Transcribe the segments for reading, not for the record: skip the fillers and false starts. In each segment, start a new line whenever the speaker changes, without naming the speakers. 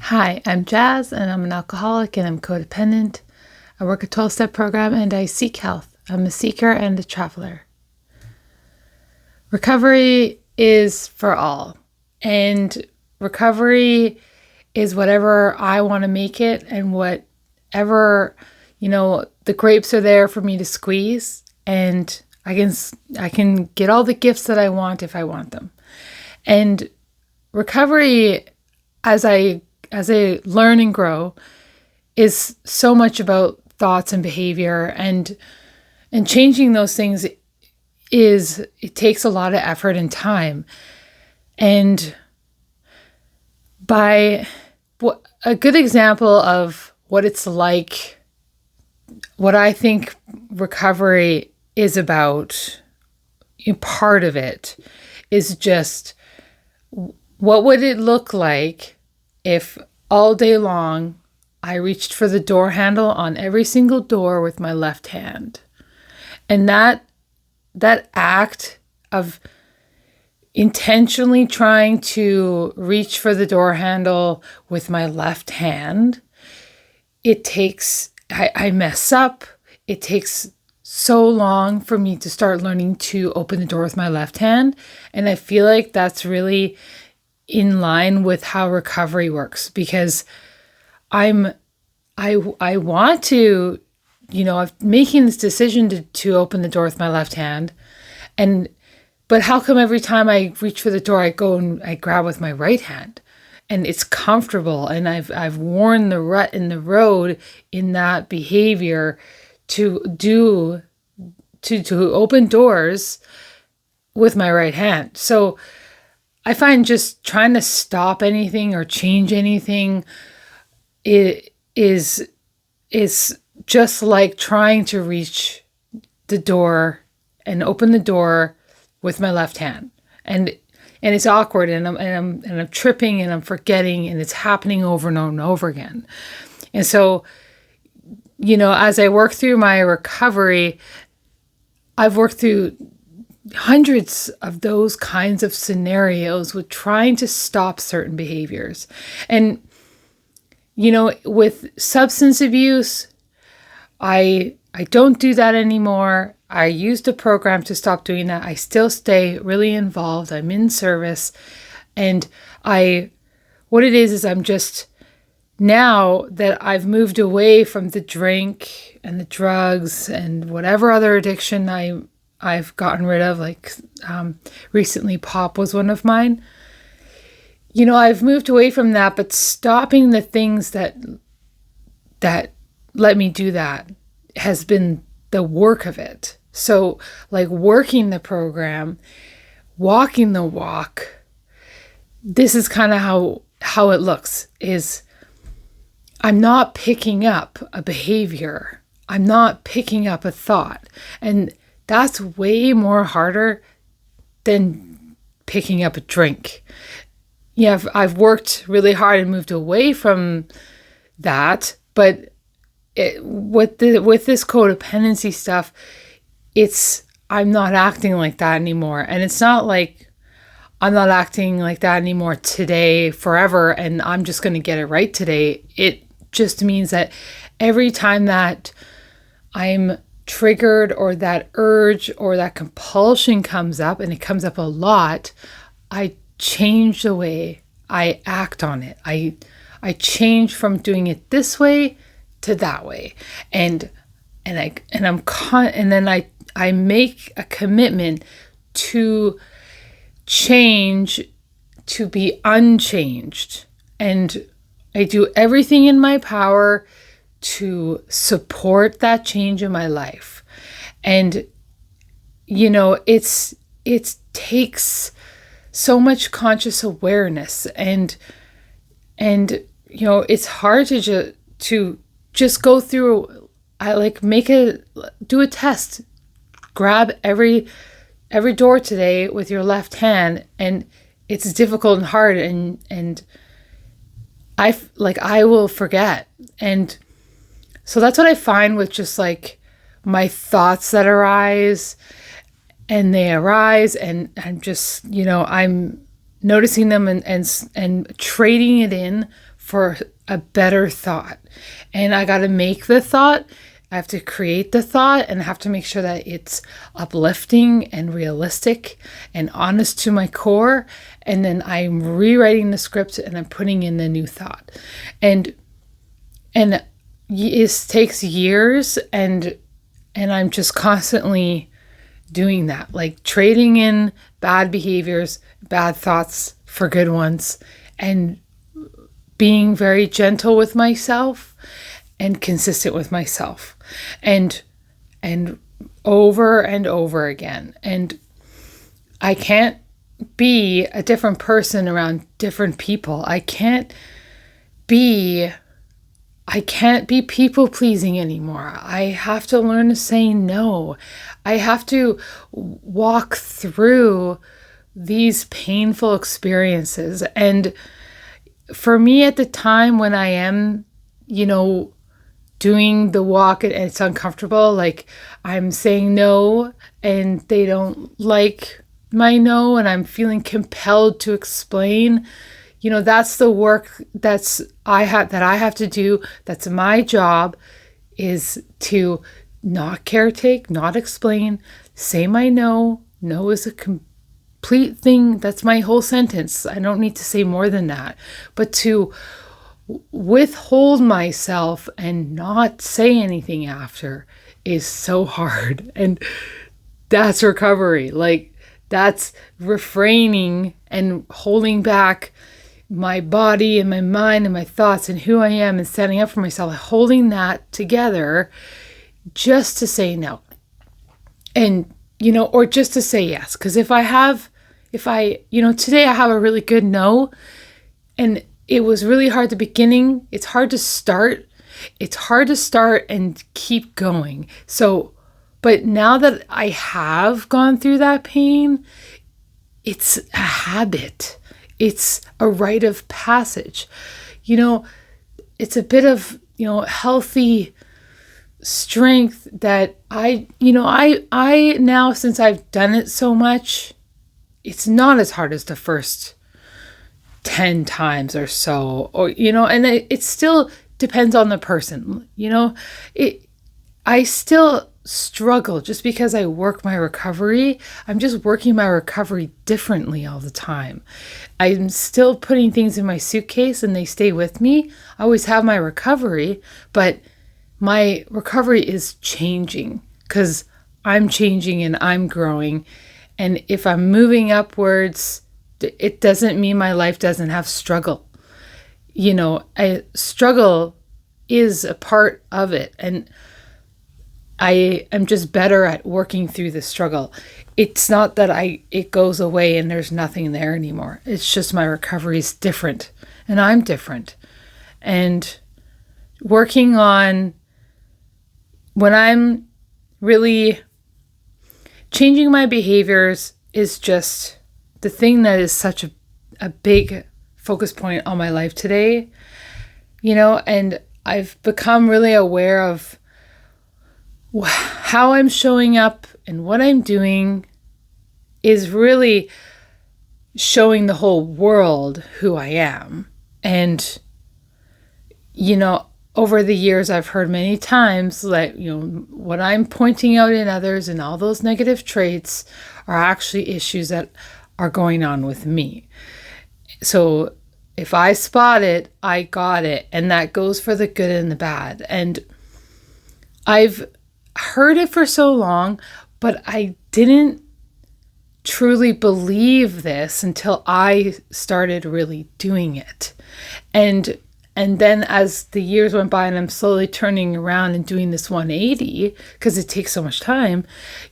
Hi, I'm Jazz, and I'm an alcoholic, and I'm codependent. I work a 12-step program, and I seek health. I'm a seeker and a traveler. Recovery is for all, and recovery is whatever I want to make it, and whatever, the grapes are there for me to squeeze, and I can get all the gifts that I want if I want them. And recovery, as I learn and grow, is so much about thoughts and behavior, and changing those things it takes a lot of effort and time. And by a good example of what it's like, what I think recovery is about, part of it is just, what would it look like if all day long I reached for the door handle on every single door with my left hand? And that act of intentionally trying to reach for the door handle with my left hand, I mess up. It takes so long for me to start learning to open the door with my left hand. And I feel like that's really in line with how recovery works, because I want to, I'm making this decision to open the door with my left hand, but how come every time I reach for the door, I go and I grab with my right hand, and it's comfortable, and I've worn the rut in the road in that behavior to open doors with my right hand. So I find just trying to stop anything or change anything is just like trying to reach the door and open the door with my left hand, and it's awkward, and I'm tripping, and I'm forgetting, and it's happening over and over again. And so, as I work through my recovery, I've worked through hundreds of those kinds of scenarios with trying to stop certain behaviors. And, with substance abuse, I don't do that anymore. I used a program to stop doing that. I still stay really involved. I'm in service. And what it is I'm just, now that I've moved away from the drink and the drugs and whatever other addiction I've gotten rid of, like recently pop was one of mine. I've moved away from that, but stopping the things that let me do that has been the work of it. So like working the program, walking the walk, this is kind of how it looks, is I'm not picking up a behavior. I'm not picking up a thought. And that's way more harder than picking up a drink. Yeah, I've worked really hard and moved away from that, but with this codependency stuff, I'm not acting like that anymore. And it's not like I'm not acting like that anymore today, forever, and I'm just going to get it right today. It just means that every time that I'm triggered, or that urge or that compulsion comes up, and it comes up a lot, I change the way I act on it. I change from doing it this way to that way, and then I make a commitment to change, to be unchanged, and I do everything in my power to support that change in my life. And it takes so much conscious awareness, and it's hard to just go through. I do a test, grab every door today with your left hand, and it's difficult and hard, and I will forget. And so that's what I find with just like my thoughts that arise, and I'm just, I'm noticing them and trading it in for a better thought. And I got to make the thought. I have to create the thought, and I have to make sure that it's uplifting and realistic and honest to my core. And then I'm rewriting the script and I'm putting in the new thought. And it takes years, and I'm just constantly doing that, like trading in bad behaviors, bad thoughts for good ones, and being very gentle with myself and consistent with myself, and over and over again. And I can't be a different person around different people. I can't be people pleasing anymore. I have to learn to say no. I have to walk through these painful experiences. And for me at the time when I am, doing the walk and it's uncomfortable, like I'm saying no and they don't like my no, and I'm feeling compelled to explain, that's the work that I have to do. That's my job, is to not caretake, not explain, say my no. No is a complete thing. That's my whole sentence. I don't need to say more than that. But to withhold myself and not say anything after is so hard. And that's recovery. Like, that's refraining and holding back my body and my mind and my thoughts and who I am and standing up for myself, holding that together just to say no. And, or just to say yes. Because today I have a really good no, and it was really hard at the beginning. It's hard to start. It's hard to start and keep going. So, but now that I have gone through that pain, it's a habit. It's a rite of passage. It's a bit of, healthy strength that I now, since I've done it so much, it's not as hard as the first 10 times or so, and it still depends on the person. I still struggle just because I work my recovery. I'm just working my recovery differently all the time. I'm still putting things in my suitcase and they stay with me. I always have my recovery, but my recovery is changing because I'm changing and I'm growing. And if I'm moving upwards, it doesn't mean my life doesn't have struggle. Struggle is a part of it. And I am just better at working through the struggle. It's not that it goes away and there's nothing there anymore. It's just my recovery is different and I'm different. And working on when I'm really changing my behaviors is just the thing that is such a big focus point on my life today, and I've become really aware of how I'm showing up and what I'm doing is really showing the whole world who I am. And, over the years, I've heard many times that, what I'm pointing out in others and all those negative traits are actually issues that are going on with me. So if I spot it, I got it. And that goes for the good and the bad. And I've heard it for so long, but I didn't truly believe this until I started really doing it. And then as the years went by and I'm slowly turning around and doing this 180, because it takes so much time,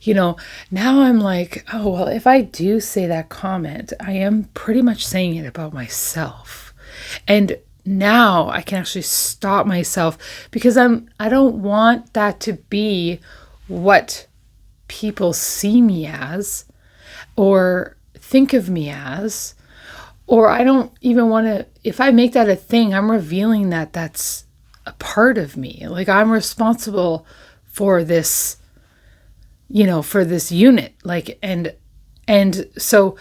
now I'm like, oh, well, if I do say that comment, I am pretty much saying it about myself. And now I can actually stop myself because I don't want that to be what people see me as or think of me as. Or I don't even want to, if I make that a thing, I'm revealing that that's a part of me. Like I'm responsible for this, for this unit. Like, and so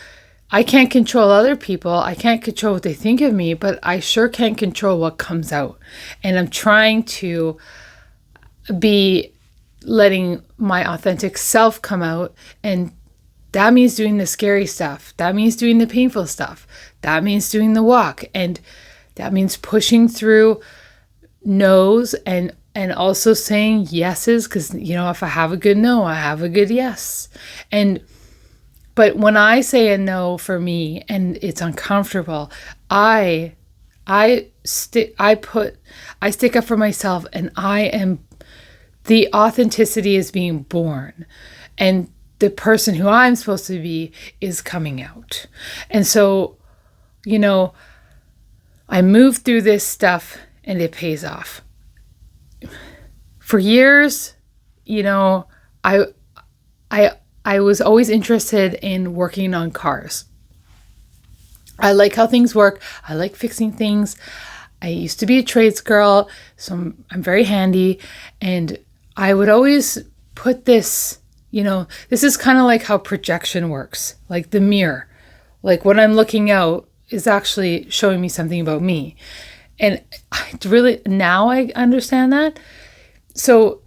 I can't control other people. I can't control what they think of me, but I sure can control what comes out. And I'm trying to be letting my authentic self come out. And that means doing the scary stuff. That means doing the painful stuff. That means doing the walk. And that means pushing through no's and also saying yeses, because, if I have a good no, I have a good yes. But when I say a no for me and it's uncomfortable, I stick up for myself, and the authenticity is being born, and the person who I'm supposed to be is coming out. And so, I move through this stuff and it pays off. For years, I was always interested in working on cars. I like how things work. I like fixing things. I used to be a trades girl, so I'm very handy. And I would always put this, this is kind of like how projection works, like the mirror. Like what I'm looking out is actually showing me something about me. And now I understand that. So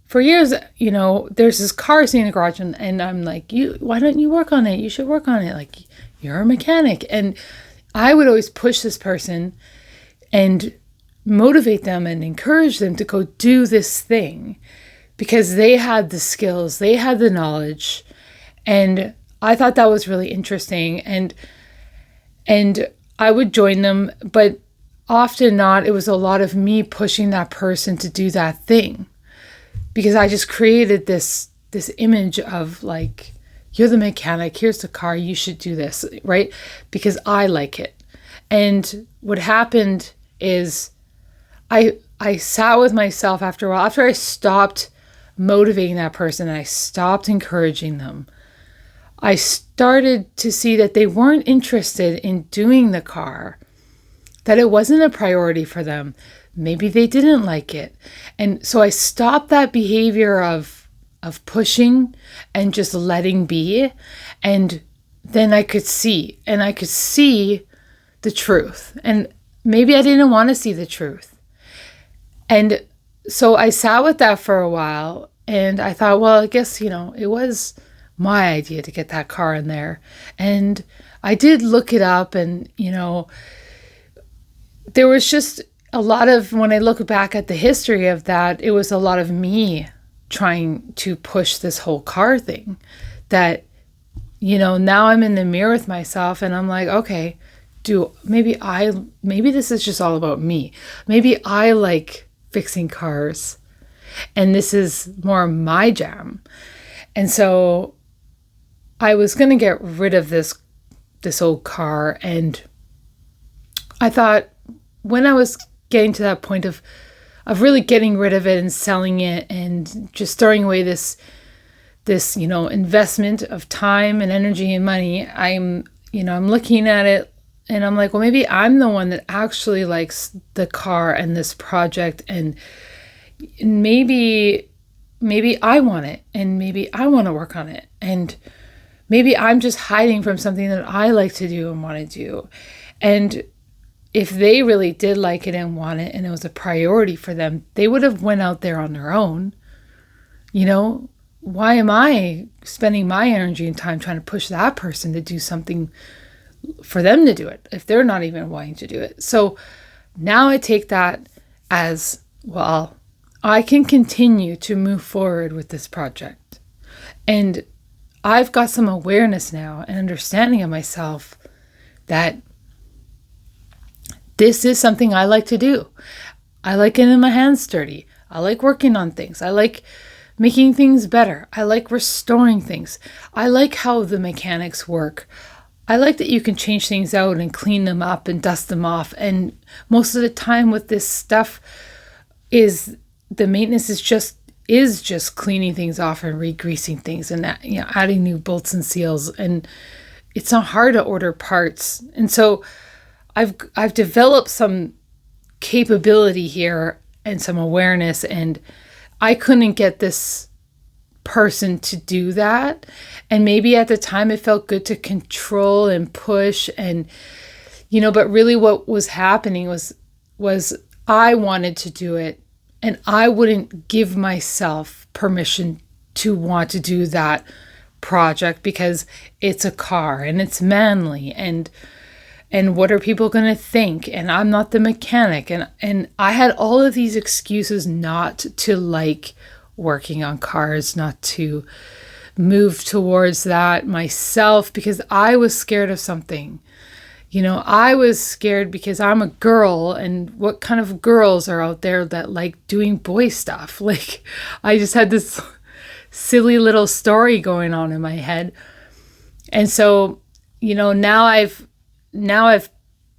for years, there's this car sitting in the garage, and I'm like, why don't you work on it? You should work on it. Like, you're a mechanic. And I would always push this person and motivate them and encourage them to go do this thing, because they had the skills, they had the knowledge. And I thought that was really interesting. And I would join them, but often not. It was a lot of me pushing that person to do that thing, because I just created this image of like, you're the mechanic, here's the car, you should do this, right? Because I like it. And what happened is I sat with myself after a while, after I stopped motivating that person and I stopped encouraging them. I started to see that they weren't interested in doing the car, that it wasn't a priority for them. Maybe they didn't like it. And so I stopped that behavior of pushing and just letting be. And then I could see the truth. And maybe I didn't want to see the truth. And so I sat with that for a while, and I thought, well, I guess, it was my idea to get that car in there. And I did look it up, and, there was just a lot of, when I look back at the history of that, it was a lot of me trying to push this whole car thing, that, now I'm in the mirror with myself and I'm like, okay, maybe this is just all about me. Maybe I like fixing cars and this is more my jam. And so I was going to get rid of this old car, and I thought, when I was getting to that point of really getting rid of it and selling it and just throwing away this investment of time and energy and money, I'm looking at it and I'm like, well, maybe I'm the one that actually likes the car and this project, and maybe I want it, and maybe I want to work on it, and maybe I'm just hiding from something that I like to do and want to do. And if they really did like it and want it and it was a priority for them, they would have went out there on their own. Why am I spending my energy and time trying to push that person to do something for them to do it if they're not even wanting to do it? So now I take that as, well, I can continue to move forward with this project. And I've got some awareness now and understanding of myself that this is something I like to do. I like getting my hands dirty. I like working on things. I like making things better. I like restoring things. I like how the mechanics work. I like that you can change things out and clean them up and dust them off. And most of the time with this stuff is the maintenance is just cleaning things off and re-greasing things and adding new bolts and seals. And it's not hard to order parts. And so I've developed some capability here and some awareness, and I couldn't get this person to do that. And maybe at the time it felt good to control and push and, but really what was happening was I wanted to do it and I wouldn't give myself permission to want to do that project because it's a car and it's manly and what are people going to think, and I'm not the mechanic, and I had all of these excuses not to like working on cars, not to move towards that myself because I was scared of something. I was scared because I'm a girl, and what kind of girls are out there that like doing boy stuff? Like, I just had this silly little story going on in my head. And so, now I've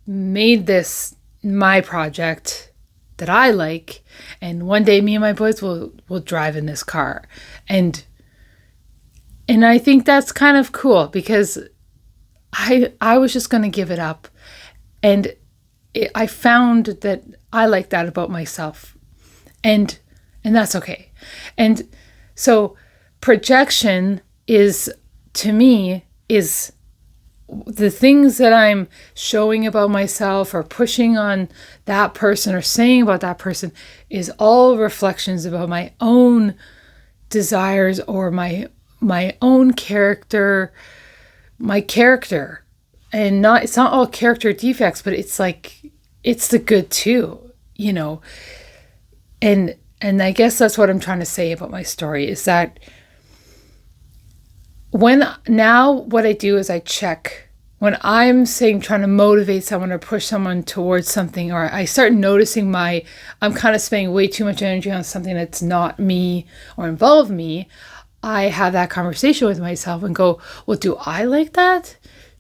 made this my project that I like, and one day me and my boys will drive in this car. And I think that's kind of cool because I was just going to give it up. And I found that I like that about myself. And that's okay. And so projection is, to me, is the things that I'm showing about myself or pushing on that person or saying about that person is all reflections about my own desires or my own character, my character. And it's not all character defects, but it's like, it's the good too, And I guess that's what I'm trying to say about my story is that what I do is I check when I'm saying trying to motivate someone or push someone towards something, or I start noticing I'm kind of spending way too much energy on something that's not me or involve me. I have that conversation with myself and go, well, do I like that?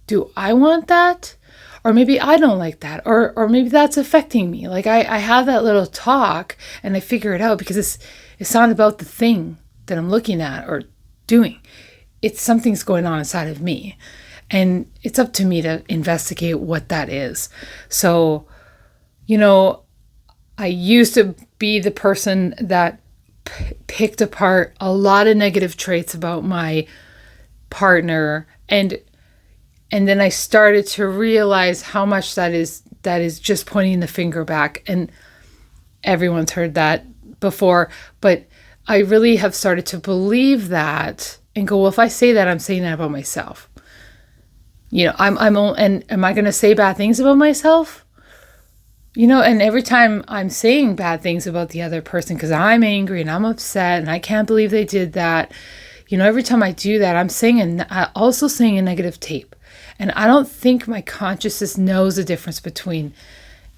Do I want that? Or maybe I don't like that, or maybe that's affecting me. Like I have that little talk and I figure it out because it's not about the thing that I'm looking at or doing. It's something's going on inside of me, and it's up to me to investigate what that is. So, I used to be the person that picked apart a lot of negative traits about my partner, and then I started to realize how much that is just pointing the finger back. And everyone's heard that before, but I really have started to believe that and go, well, if I say that, I'm saying that about myself. And am I going to say bad things about myself? And every time I'm saying bad things about the other person because I'm angry and I'm upset and I can't believe they did that, every time I do that, I'm also saying a negative tape. And I don't think my consciousness knows the difference between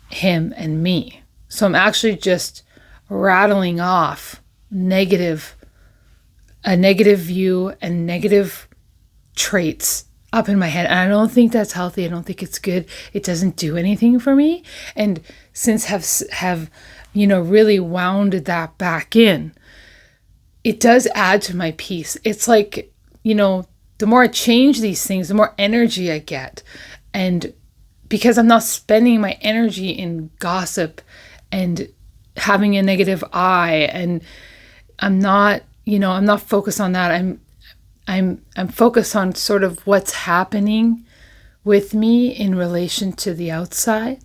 him and me. So I'm actually just rattling off a negative view and negative traits up in my head. And I don't think that's healthy. I don't think it's good. It doesn't do anything for me. And since have really wounded that back in, it does add to my peace. It's like, the more I change these things, the more energy I get. And because I'm not spending my energy in gossip and having a negative eye, and I'm not focused on that. I'm focused on sort of what's happening with me in relation to the outside.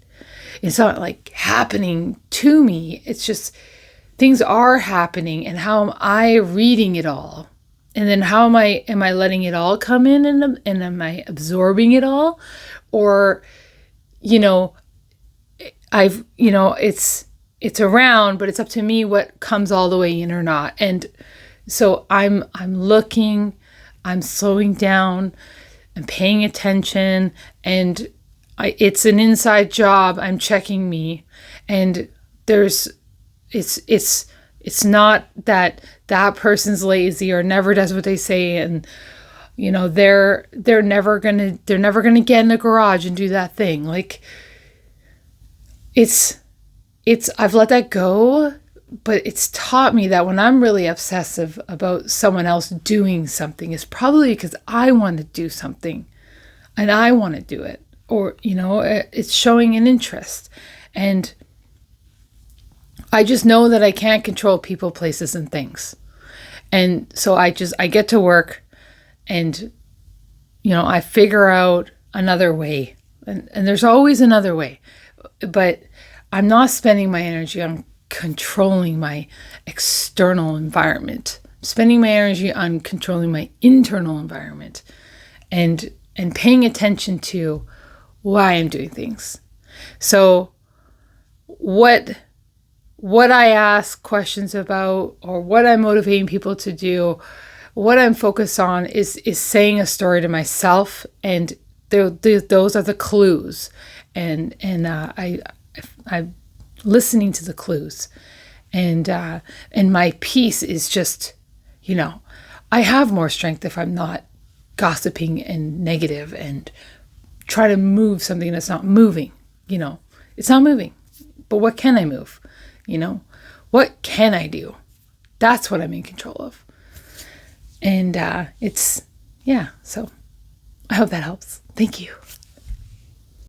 It's not like happening to me. It's just things are happening, and how am I reading it all? And then how am I letting it all come in, and am I absorbing it all? Or, it's around, but it's up to me what comes all the way in or not. And so I'm looking, I'm slowing down, I'm paying attention, and it's an inside job. I'm checking me, and it's not that person's lazy or never does what they say, and they're never gonna get in the garage and do that thing. Like I've let that go, but it's taught me that when I'm really obsessive about someone else doing something, it's probably because I want to do something and I want to do it, or it's showing an interest. And I just know that I can't control people, places, and things. And so I get to work and, I figure out another way. And there's always another way. But I'm not spending my energy on controlling my external environment. I'm spending my energy on controlling my internal environment and paying attention to why I'm doing things. So what I ask questions about, or what I'm motivating people to do, what I'm focused on is saying a story to myself, and those are the clues, and I'm listening to the clues, and my peace is just, I have more strength if I'm not gossiping and negative and try to move something that's not moving. It's not moving, but what can I move? What can I do? That's what I'm in control of. And so I hope that helps. Thank you.